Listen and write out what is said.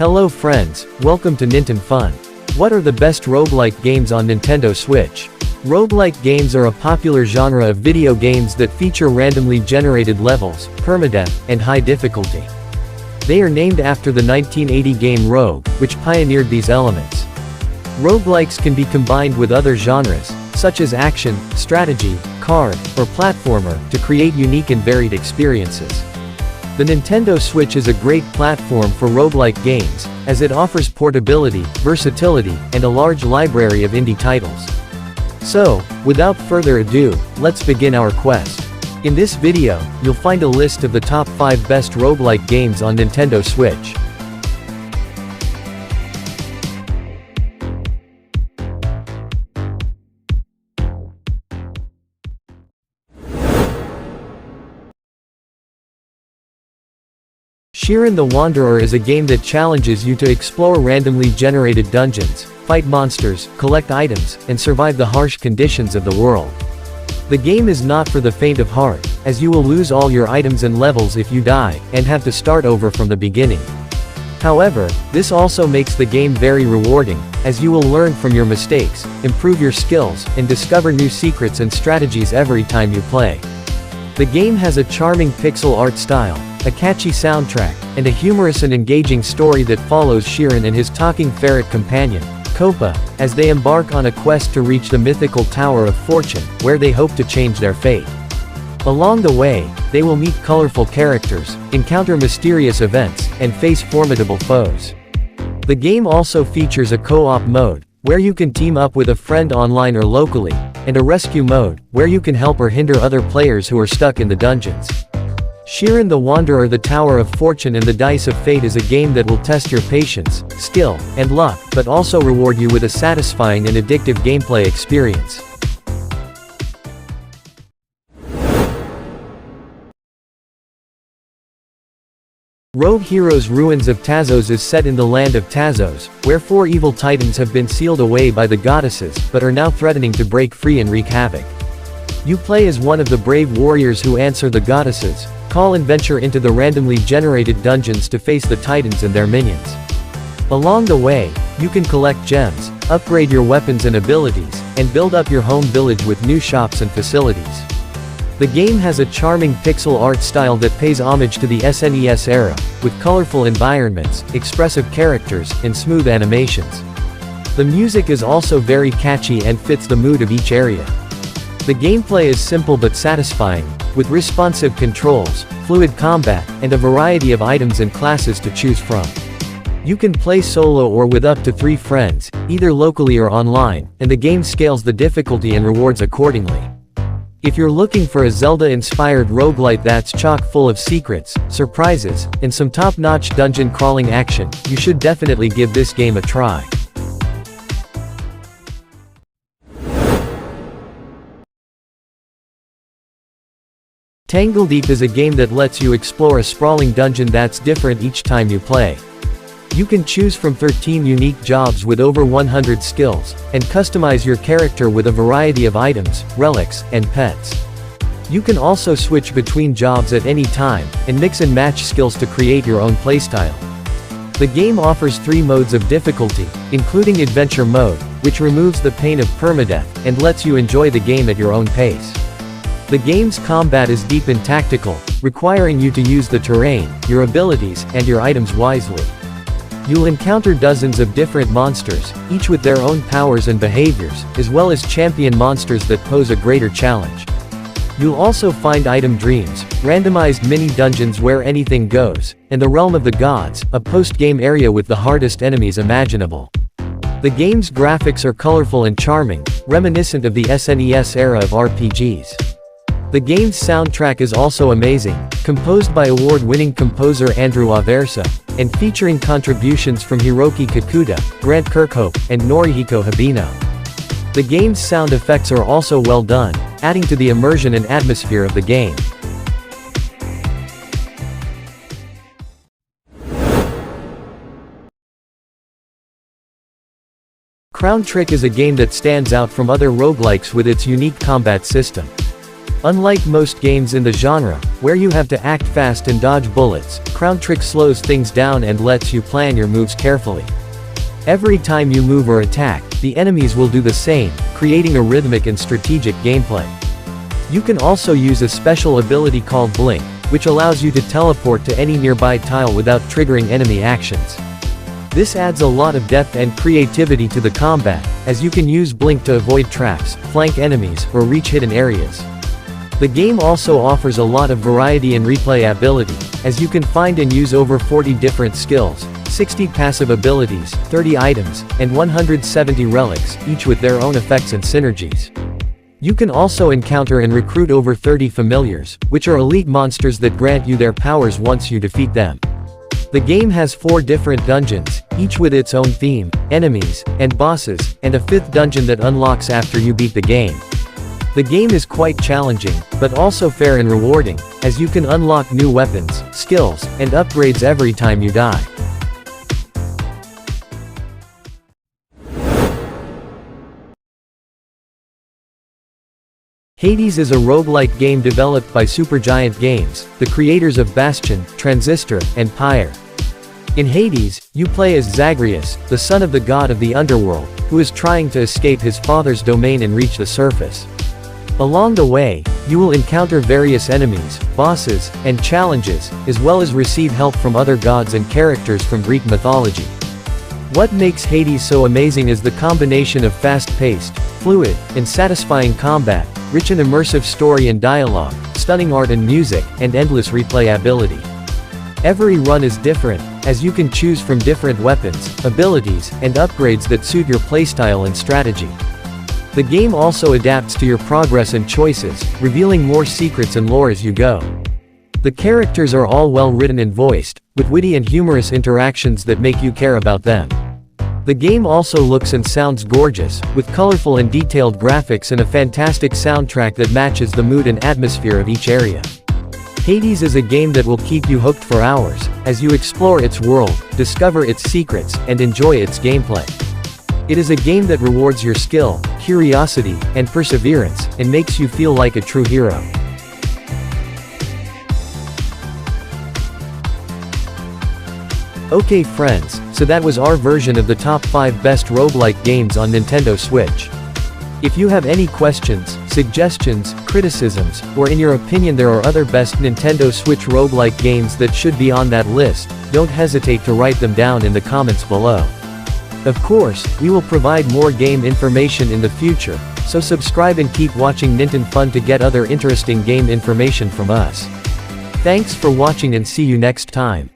Hello friends, welcome to Ninten Fun. What are the best roguelike games on Nintendo Switch? Roguelike games are a popular genre of video games that feature randomly generated levels, permadeath, and high difficulty. They are named after the 1980 game Rogue, which pioneered these elements. Roguelikes can be combined with other genres, such as action, strategy, card, or platformer, to create unique and varied experiences. The Nintendo Switch is a great platform for roguelike games, as it offers portability, versatility, and a large library of indie titles. So, without further ado, let's begin our quest. In this video, you'll find a list of the top 5 best roguelike games on Nintendo Switch. Shiren the Wanderer is a game that challenges you to explore randomly generated dungeons, fight monsters, collect items, and survive the harsh conditions of the world. The game is not for the faint of heart, as you will lose all your items and levels if you die, and have to start over from the beginning. However, this also makes the game very rewarding, as you will learn from your mistakes, improve your skills, and discover new secrets and strategies every time you play. The game has a charming pixel art style, a catchy soundtrack, and a humorous and engaging story that follows Shiren and his talking ferret companion, Copa, as they embark on a quest to reach the mythical Tower of Fortune, where they hope to change their fate. Along the way, they will meet colorful characters, encounter mysterious events, and face formidable foes. The game also features a co-op mode, where you can team up with a friend online or locally, and a rescue mode, where you can help or hinder other players who are stuck in the dungeons. Shiren the Wanderer: The Tower of Fortune and the Dice of Fate is a game that will test your patience, skill, and luck, but also reward you with a satisfying and addictive gameplay experience. Rogue Heroes: Ruins of Tazos is set in the land of Tazos, where 4 evil titans have been sealed away by the goddesses, but are now threatening to break free and wreak havoc. You play as one of the brave warriors who answer the goddesses, call and venture into the randomly generated dungeons to face the titans and their minions. Along the way, you can collect gems, upgrade your weapons and abilities, and build up your home village with new shops and facilities. The game has a charming pixel art style that pays homage to the SNES era, with colorful environments, expressive characters, and smooth animations. The music is also very catchy and fits the mood of each area. The gameplay is simple but satisfying, with responsive controls, fluid combat, and a variety of items and classes to choose from. You can play solo or with up to 3 friends, either locally or online, and the game scales the difficulty and rewards accordingly. If you're looking for a Zelda-inspired roguelite that's chock full of secrets, surprises, and some top-notch dungeon crawling action, you should definitely give this game a try. Tangledeep is a game that lets you explore a sprawling dungeon that's different each time you play. You can choose from 13 unique jobs with over 100 skills, and customize your character with a variety of items, relics, and pets. You can also switch between jobs at any time, and mix and match skills to create your own playstyle. The game offers 3 modes of difficulty, including Adventure Mode, which removes the pain of permadeath, and lets you enjoy the game at your own pace. The game's combat is deep and tactical, requiring you to use the terrain, your abilities, and your items wisely. You'll encounter dozens of different monsters, each with their own powers and behaviors, as well as champion monsters that pose a greater challenge. You'll also find item dreams, randomized mini-dungeons where anything goes, and the Realm of the Gods, a post-game area with the hardest enemies imaginable. The game's graphics are colorful and charming, reminiscent of the SNES era of RPGs. The game's soundtrack is also amazing, composed by award-winning composer Andrew Aversa, and featuring contributions from Hiroki Kikuta, Grant Kirkhope, and Norihiko Hibino. The game's sound effects are also well done, adding to the immersion and atmosphere of the game. Crown Trick is a game that stands out from other roguelikes with its unique combat system. Unlike most games in the genre, where you have to act fast and dodge bullets, Chrono Trigger slows things down and lets you plan your moves carefully. Every time you move or attack, the enemies will do the same, creating a rhythmic and strategic gameplay. You can also use a special ability called Blink, which allows you to teleport to any nearby tile without triggering enemy actions. This adds a lot of depth and creativity to the combat, as you can use Blink to avoid traps, flank enemies, or reach hidden areas. The game also offers a lot of variety and replayability, as you can find and use over 40 different skills, 60 passive abilities, 30 items, and 170 relics, each with their own effects and synergies. You can also encounter and recruit over 30 familiars, which are elite monsters that grant you their powers once you defeat them. The game has 4 different dungeons, each with its own theme, enemies, and bosses, and a 5th dungeon that unlocks after you beat the game. The game is quite challenging, but also fair and rewarding, as you can unlock new weapons, skills, and upgrades every time you die. Hades is a roguelike game developed by Supergiant Games, the creators of Bastion, Transistor, and Pyre. In Hades, you play as Zagreus, the son of the god of the underworld, who is trying to escape his father's domain and reach the surface. Along the way, you will encounter various enemies, bosses, and challenges, as well as receive help from other gods and characters from Greek mythology. What makes Hades so amazing is the combination of fast-paced, fluid, and satisfying combat, rich and immersive story and dialogue, stunning art and music, and endless replayability. Every run is different, as you can choose from different weapons, abilities, and upgrades that suit your playstyle and strategy. The game also adapts to your progress and choices, revealing more secrets and lore as you go. The characters are all well written and voiced, with witty and humorous interactions that make you care about them. The game also looks and sounds gorgeous, with colorful and detailed graphics and a fantastic soundtrack that matches the mood and atmosphere of each area. Hades is a game that will keep you hooked for hours, as you explore its world, discover its secrets, and enjoy its gameplay. It is a game that rewards your skill, curiosity, and perseverance, and makes you feel like a true hero. Okay friends, so that was our version of the top 5 best roguelike games on Nintendo Switch. If you have any questions, suggestions, criticisms, or in your opinion there are other best Nintendo Switch roguelike games that should be on that list, don't hesitate to write them down in the comments below. Of course, we will provide more game information in the future, so subscribe and keep watching NintenFun to get other interesting game information from us. Thanks for watching and see you next time.